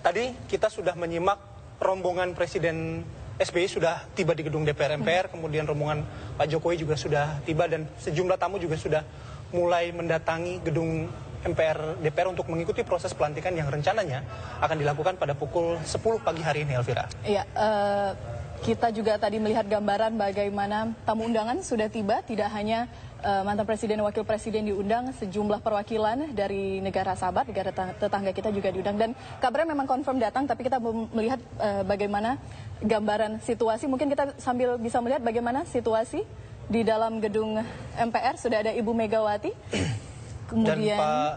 Tadi kita sudah menyimak rombongan Presiden SBY sudah tiba di gedung DPR MPR, kemudian rombongan Pak Jokowi juga sudah tiba dan sejumlah tamu juga sudah mulai mendatangi gedung MPR DPR untuk mengikuti proses pelantikan yang rencananya akan dilakukan pada pukul 10 pagi hari ini, Elvira. Iya, kita juga tadi melihat gambaran bagaimana tamu undangan sudah tiba, tidak hanya mantan presiden dan wakil presiden diundang, sejumlah perwakilan dari negara sahabat, negara tetangga kita juga diundang. Dan kabarnya memang confirm datang, tapi kita melihat bagaimana gambaran situasi. Mungkin kita sambil bisa melihat bagaimana situasi di dalam gedung MPR. Sudah ada Ibu Megawati, kemudian dan Pak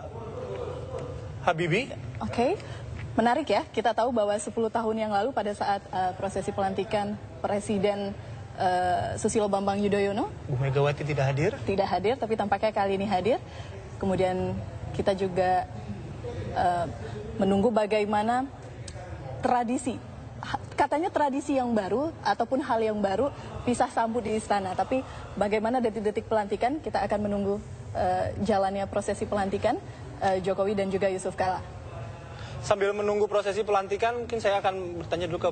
Habibie. Oke. Menarik ya, kita tahu bahwa 10 tahun yang lalu pada saat prosesi pelantikan Presiden Susilo Bambang Yudhoyono, Bu Megawati tidak hadir. Tidak hadir, tapi tampaknya kali ini hadir. Kemudian kita juga menunggu bagaimana tradisi, katanya tradisi yang baru ataupun hal yang baru bisa sambut di istana. Tapi bagaimana detik-detik pelantikan, kita akan menunggu jalannya prosesi pelantikan Jokowi dan juga Yusuf Kala. Sambil menunggu prosesi pelantikan, mungkin saya akan bertanya dulu ke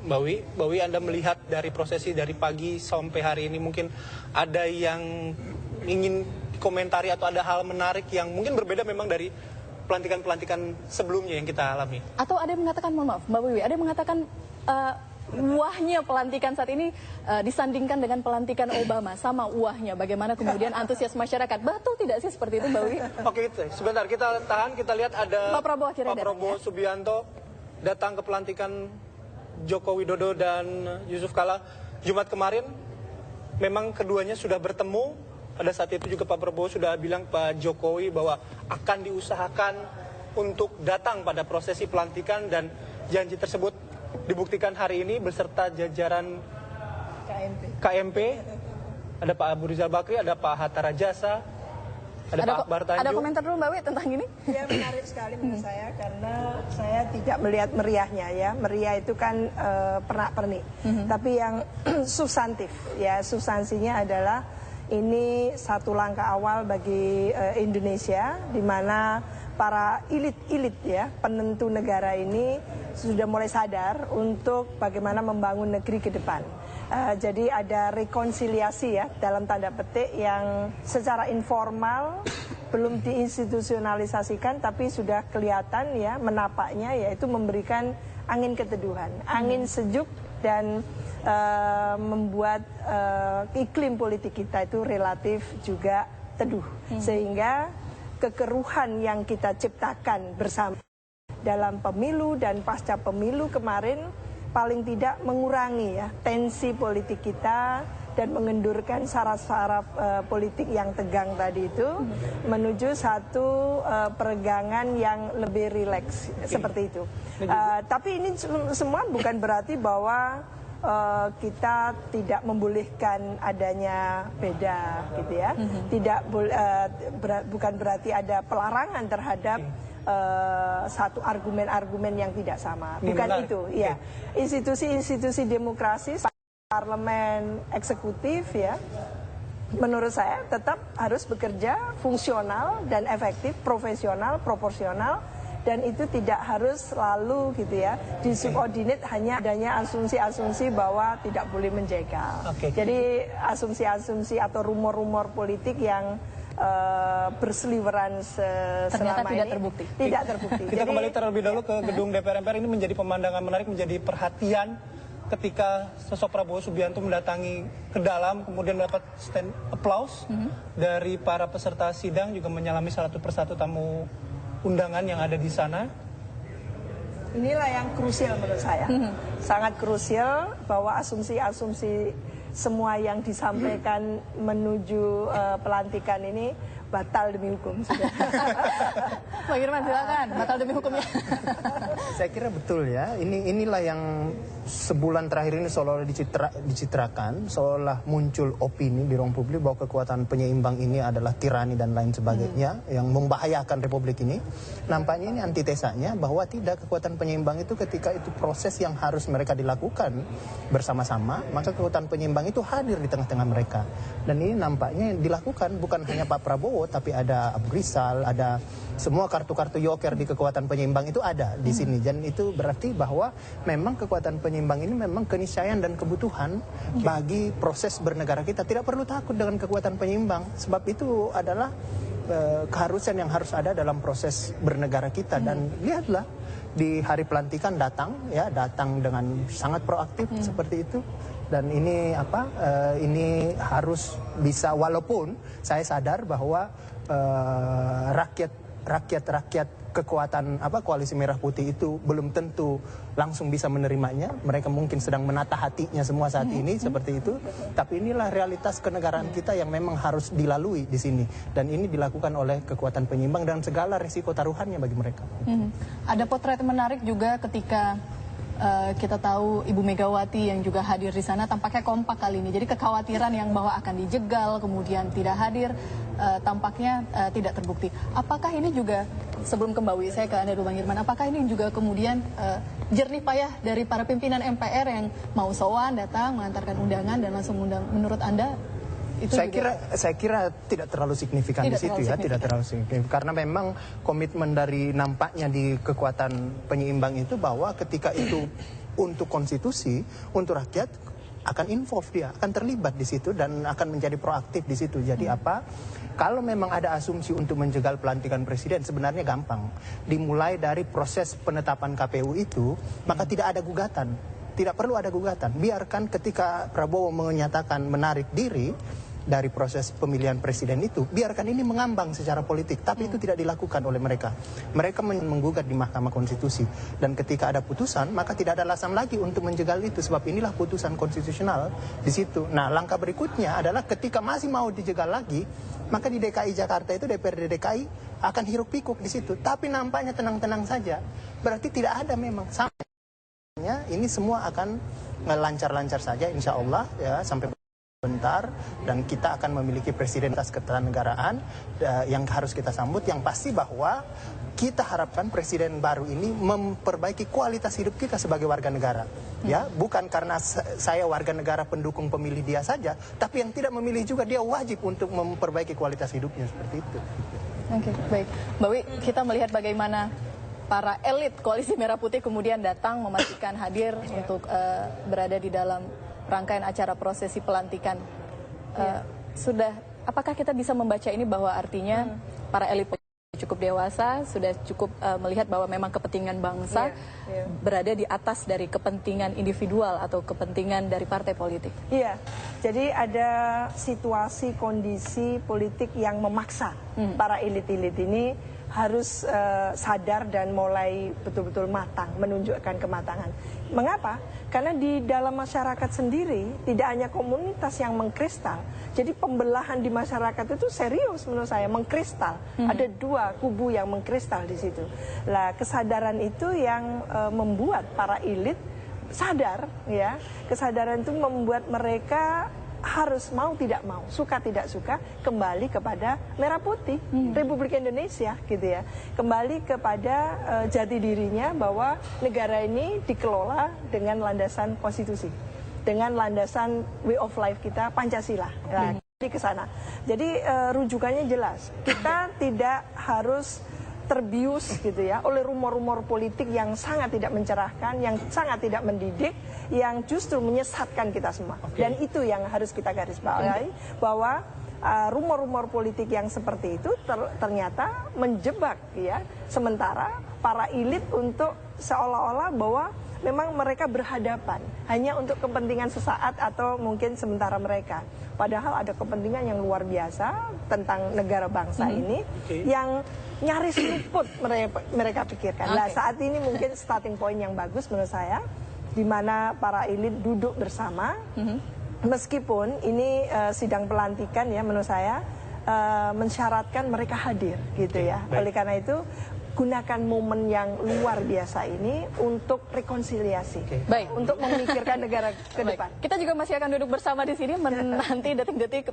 Mbak Wi. Mbak Wi, Anda melihat dari prosesi dari pagi sampai hari ini, mungkin ada yang ingin komentari atau ada hal menarik yang mungkin berbeda memang dari pelantikan-pelantikan sebelumnya yang kita alami? Atau ada yang mengatakan, mohon maaf Mbak Wiwi, ada yang mengatakan wahnya pelantikan saat ini disandingkan dengan pelantikan Obama, sama wahnya. Bagaimana kemudian antusias masyarakat? Betul tidak sih seperti itu, Mbak Wiwi? Oke, sebentar kita tahan, kita lihat ada Pak Prabowo Subianto datang ke pelantikan Joko Widodo dan Yusuf Kala Jumat kemarin. Memang keduanya sudah bertemu. Pada saat itu juga Pak Prabowo sudah bilang Pak Jokowi bahwa akan diusahakan untuk datang pada prosesi pelantikan, dan janji tersebut dibuktikan hari ini beserta jajaran KMP. Ada Pak Abu Rizal Bakri, ada Pak Hatta Rajasa, ada Pak Akbar Tanjung. Ada komentar dulu Mbak Wi tentang ini? Ya, menarik sekali menurut saya, karena saya tidak melihat meriahnya ya. Meriah itu kan pernak-pernik. Tapi yang substantif ya, substansinya adalah ini satu langkah awal bagi Indonesia, di mana para elit-elit ya, penentu negara ini sudah mulai sadar untuk bagaimana membangun negeri ke depan. Jadi ada rekonsiliasi ya, dalam tanda petik, yang secara informal belum diinstitusionalisasikan, tapi sudah kelihatan ya menapaknya, yaitu memberikan angin keteduhan, angin sejuk, dan membuat iklim politik kita itu relatif juga teduh, sehingga kekeruhan yang kita ciptakan bersama dalam pemilu dan pasca pemilu kemarin paling tidak mengurangi ya tensi politik kita dan mengendurkan saraf-saraf politik yang tegang tadi itu menuju satu peregangan yang lebih rileks seperti itu. Tapi ini semua bukan berarti bahwa kita tidak membolehkan adanya beda, gitu ya. Bukan berarti ada pelarangan terhadap satu argumen-argumen yang tidak sama. Bukan itu, ya. Institusi-institusi demokrasi, parlemen, eksekutif, ya, menurut saya tetap harus bekerja fungsional dan efektif, profesional, proporsional. Dan itu tidak harus selalu gitu ya disubordinate hanya adanya asumsi-asumsi bahwa tidak boleh menjegal. Jadi asumsi-asumsi atau rumor-rumor politik yang berseliweran ternyata selama tidak ini terbukti. Tidak terbukti. Kita kembali terlebih dahulu ke gedung DPR MPR. Ini menjadi pemandangan menarik, menjadi perhatian ketika sosok Prabowo Subianto mendatangi ke dalam, kemudian mendapat stand applause dari para peserta sidang, juga menyalami satu persatu tamu undangan yang ada di sana. Inilah yang krusial menurut saya, sangat krusial, bahwa asumsi-asumsi semua yang disampaikan menuju pelantikan ini batal demi hukum. Pak Irman, silakan, batal demi hukumnya. Saya kira betul ya, inilah yang sebulan terakhir ini seolah-olah dicitrakan, seolah muncul opini di ruang publik bahwa kekuatan penyeimbang ini adalah tirani dan lain sebagainya yang membahayakan republik ini. Nampaknya ini antitesanya, bahwa tidak, kekuatan penyeimbang itu ketika itu proses yang harus mereka dilakukan bersama-sama, maka kekuatan penyeimbang itu hadir di tengah-tengah mereka. Dan ini nampaknya dilakukan bukan hanya Pak Prabowo, Prabowo, tapi ada Abu Rizal, ada semua kartu-kartu joker di kekuatan penyeimbang itu ada di sini. Dan itu berarti bahwa memang kekuatan penyeimbang ini memang keniscayaan dan kebutuhan bagi proses bernegara kita. Tidak perlu takut dengan kekuatan penyeimbang, sebab itu adalah keharusan yang harus ada dalam proses bernegara kita. Dan lihatlah di hari pelantikan datang dengan sangat proaktif seperti itu. Dan ini ini harus bisa, walaupun saya sadar bahwa rakyat kekuatan Koalisi Merah Putih itu belum tentu langsung bisa menerimanya. Mereka mungkin sedang menata hatinya semua saat ini seperti itu. Tapi inilah realitas kenegaraan kita yang memang harus dilalui di sini. Dan ini dilakukan oleh kekuatan penyeimbang dan segala risiko taruhannya bagi mereka. Ada potret menarik juga ketika kita tahu Ibu Megawati yang juga hadir di sana tampaknya kompak kali ini. Jadi kekhawatiran yang bahwa akan dijegal kemudian tidak hadir tampaknya tidak terbukti. Apakah ini juga, sebelum kembali saya ke Anda dulu Bang Irman, apakah ini juga kemudian jernih payah dari para pimpinan MPR yang mau sowan datang mengantarkan undangan dan langsung undang, menurut Anda? Saya kira tidak terlalu signifikan di situ ya, tidak terlalu signifikan karena memang komitmen dari nampaknya di kekuatan penyeimbang itu bahwa ketika itu untuk konstitusi, untuk rakyat akan involve dia, akan terlibat di situ dan akan menjadi proaktif di situ. Jadi kalau memang ada asumsi untuk menjegal pelantikan presiden sebenarnya gampang. Dimulai dari proses penetapan KPU itu, maka tidak ada gugatan. Tidak perlu ada gugatan. Biarkan ketika Prabowo menyatakan menarik diri dari proses pemilihan presiden itu, biarkan ini mengambang secara politik. Tapi itu tidak dilakukan oleh mereka. Mereka menggugat di Mahkamah Konstitusi. Dan ketika ada putusan, maka tidak ada alasan lagi untuk menjegal itu. Sebab inilah putusan konstitusional di situ. Nah, langkah berikutnya adalah ketika masih mau dijegal lagi, maka di DKI Jakarta itu DPRD DKI akan hiruk pikuk di situ. Tapi nampaknya tenang-tenang saja. Berarti tidak ada memang ini semua akan lancar-lancar saja insya Allah ya sampai bentar, dan kita akan memiliki presiden atas ketatanegaraan yang harus kita sambut. Yang pasti bahwa kita harapkan presiden baru ini memperbaiki kualitas hidup kita sebagai warga negara. Ya, bukan karena saya warga negara pendukung pemilih dia saja, tapi yang tidak memilih juga dia wajib untuk memperbaiki kualitas hidupnya seperti itu. Oke, baik. Mbak Wi, kita melihat bagaimana para elit Koalisi Merah Putih kemudian datang memastikan hadir untuk berada di dalam rangkaian acara prosesi pelantikan. Apakah kita bisa membaca ini bahwa artinya para elit cukup dewasa, sudah cukup melihat bahwa memang kepentingan bangsa berada di atas dari kepentingan individual atau kepentingan dari partai politik? Iya, jadi ada situasi kondisi politik yang memaksa para elit-elit ini harus sadar dan mulai betul-betul matang, menunjukkan kematangan. Mengapa? Karena di dalam masyarakat sendiri tidak hanya komunitas yang mengkristal. Jadi pembelahan di masyarakat itu serius menurut saya, mengkristal. Ada dua kubu yang mengkristal di situ. Lah, kesadaran itu yang membuat para elit sadar, ya. Kesadaran itu membuat mereka harus mau tidak mau, suka tidak suka, kembali kepada Merah Putih, Republik Indonesia gitu ya. Kembali kepada jati dirinya bahwa negara ini dikelola dengan landasan konstitusi, dengan landasan way of life kita, Pancasila. Nah, di kesana. Jadi rujukannya jelas. Kita tidak harus terbius gitu ya oleh rumor-rumor politik yang sangat tidak mencerahkan, yang sangat tidak mendidik, yang justru menyesatkan kita semua. Dan itu yang harus kita garis bawahi, bahwa rumor-rumor politik yang seperti itu ternyata menjebak ya sementara para elit untuk seolah-olah bahwa memang mereka berhadapan hanya untuk kepentingan sesaat atau mungkin sementara mereka. Padahal ada kepentingan yang luar biasa tentang negara bangsa ini yang nyaris luput mereka pikirkan. Nah, saat ini mungkin starting point yang bagus menurut saya, di mana para elit duduk bersama, meskipun ini sidang pelantikan ya menurut saya mensyaratkan mereka hadir gitu ya. Oleh karena itu gunakan momen yang luar biasa ini untuk rekonsiliasi, untuk memikirkan negara ke depan. Kita juga masih akan duduk bersama di sini menanti detik-detik